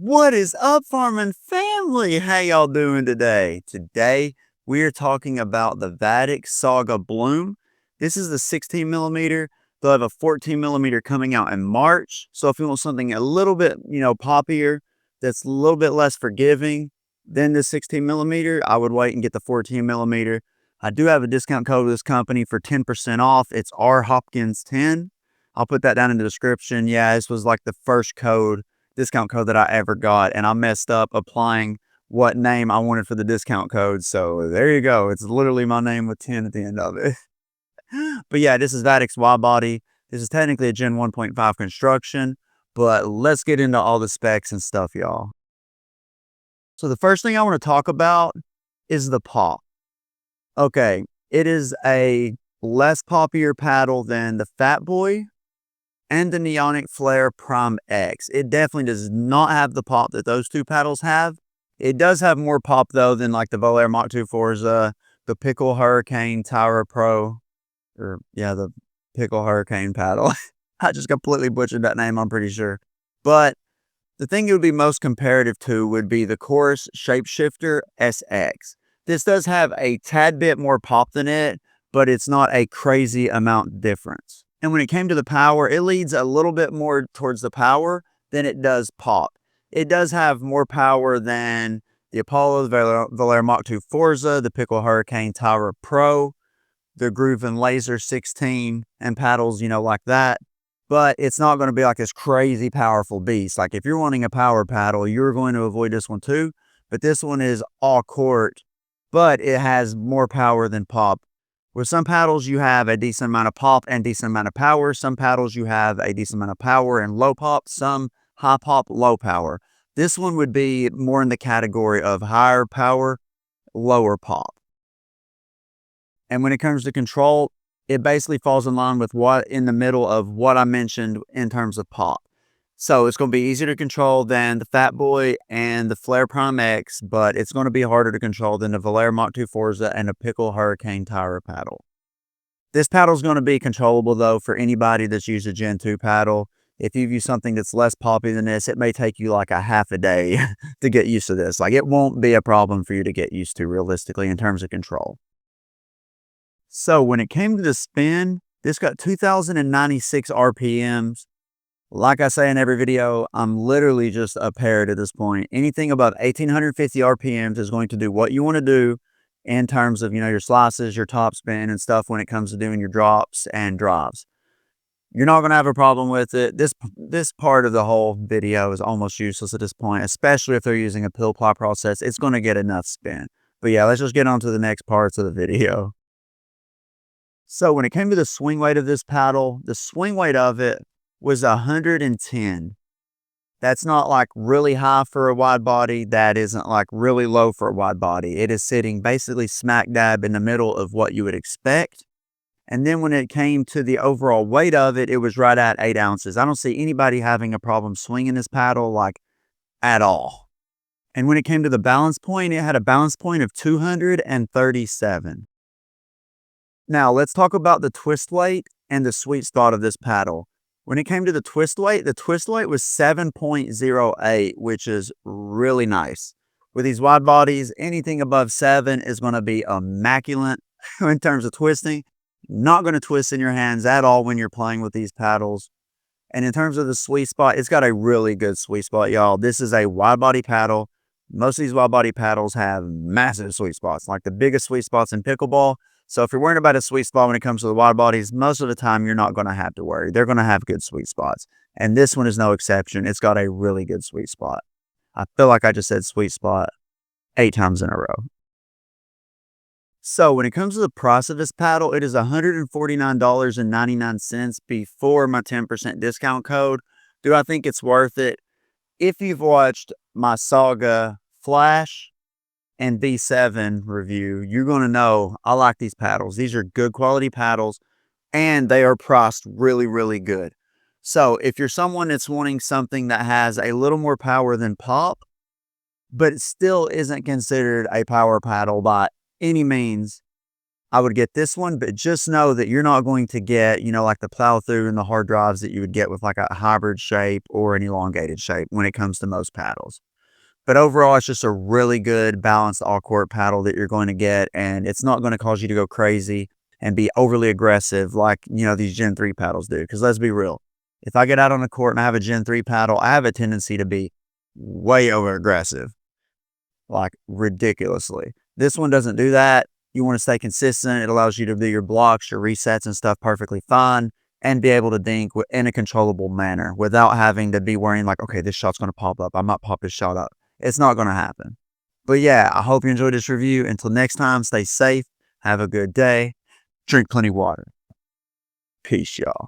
What is up, farming family? How y'all doing today? Today, we are talking about the Vatic Saga Bloom. This is the 16 millimeter. They'll have a 14 millimeter coming out in March. So if you want something a little bit, poppier, that's a little bit less forgiving than the 16 millimeter, I would wait and get the 14 millimeter. I do have a discount code with this company for 10% off. It's R Hopkins 10. I'll put that down in the description. Yeah, this was like the first discount code that I ever got, and I messed up applying what name I wanted for the discount code. So there you go. It's literally my name with 10 at the end of it. But yeah, this is Vatic's wide body. This is technically a Gen 1.5 construction, but let's get into all the specs and stuff, y'all. So the first thing I want to talk about is the pop. Okay, it is a less poppier paddle than the Fat Boy and the Neonic Flare Prime X. It definitely does not have the pop that those two paddles have. It does have more pop though than like the Volair Mach 2 Forza, the Pickle Hurricane Tower Pro, the Pickle Hurricane paddle. I just completely butchered that name, I'm pretty sure. But the thing it would be most comparative to would be the Chorus Shapeshifter SX. This does have a tad bit more pop than it, but it's not a crazy amount difference. And when it came to the power, it leads a little bit more towards the power than it does pop. It does have more power than the Apollo, the Volair Mach 2 Forza, the Pickle Hurricane Tower Pro, the Groove and Laser 16, and paddles, like that. But it's not going to be like this crazy powerful beast. Like if you're wanting a power paddle, you're going to avoid this one too. But this one is all court, but it has more power than pop. With some paddles, you have a decent amount of pop and decent amount of power. Some paddles, you have a decent amount of power and low pop. Some high pop, low power. This one would be more in the category of higher power, lower pop. And when it comes to control, it basically falls in line with in the middle of what I mentioned in terms of pop. So it's going to be easier to control than the Fat Boy and the Flare Prime X, but it's going to be harder to control than the Volair Mach 2 Forza and the Pickle Hurricane Tower paddle. This paddle is going to be controllable though for anybody that's used a Gen 2 paddle. If you use something that's less poppy than this, it may take you like a half a day to get used to this. Like it won't be a problem for you to get used to realistically in terms of control. So when it came to the spin, this got 2,096 RPMs. Like I say in every video, I'm literally just a parrot at this point. Anything above 1,850 RPMs is going to do what you want to do in terms of, your slices, your top spin and stuff when it comes to doing your drops and drives. You're not going to have a problem with it. This part of the whole video is almost useless at this point, especially if they're using a pill ply process. It's going to get enough spin. But yeah, let's just get on to the next parts of the video. So when it came to the swing weight of this paddle, the swing weight of it was 110. That's not like really high for a wide body. That isn't like really low for a wide body. It is sitting basically smack dab in the middle of what you would expect. And then when it came to the overall weight of it, it was right at 8 ounces. I don't see anybody having a problem swinging this paddle like at all. And when it came to the balance point, it had a balance point of 237. Now let's talk about the twist weight and the sweet spot of this paddle. When it came to the twist weight was 7.08, which is really nice. With these wide bodies, anything above 7 is going to be immaculate in terms of twisting. Not going to twist in your hands at all when you're playing with these paddles. And in terms of the sweet spot, it's got a really good sweet spot, y'all. This is a wide body paddle. Most of these wide body paddles have massive sweet spots, like the biggest sweet spots in pickleball. So if you're worrying about a sweet spot when it comes to the wide bodies, most of the time you're not going to have to worry. They're going to have good sweet spots. And this one is no exception. It's got a really good sweet spot. I feel like I just said sweet spot 8 times in a row. So when it comes to the price of this paddle, it is $149.99 before my 10% discount code. Do I think it's worth it? If you've watched my Saga Flash and V7 review, you're going to know I like these paddles. These are good quality paddles and they are priced really, really good. So if you're someone that's wanting something that has a little more power than pop, but it still isn't considered a power paddle by any means, I would get this one, but just know that you're not going to get, like the plow through and the hard drives that you would get with like a hybrid shape or an elongated shape when it comes to most paddles. But overall, it's just a really good balanced all court paddle that you're going to get, and it's not going to cause you to go crazy and be overly aggressive like, these Gen 3 paddles do. Because let's be real, if I get out on the court and I have a Gen 3 paddle, I have a tendency to be way over aggressive, like ridiculously. This one doesn't do that. You want to stay consistent. It allows you to do your blocks, your resets and stuff perfectly fine and be able to dink in a controllable manner without having to be worrying like, okay, this shot's going to pop up. I might pop this shot up. It's not going to happen. But yeah, I hope you enjoyed this review. Until next time, stay safe. Have a good day. Drink plenty of water. Peace, y'all.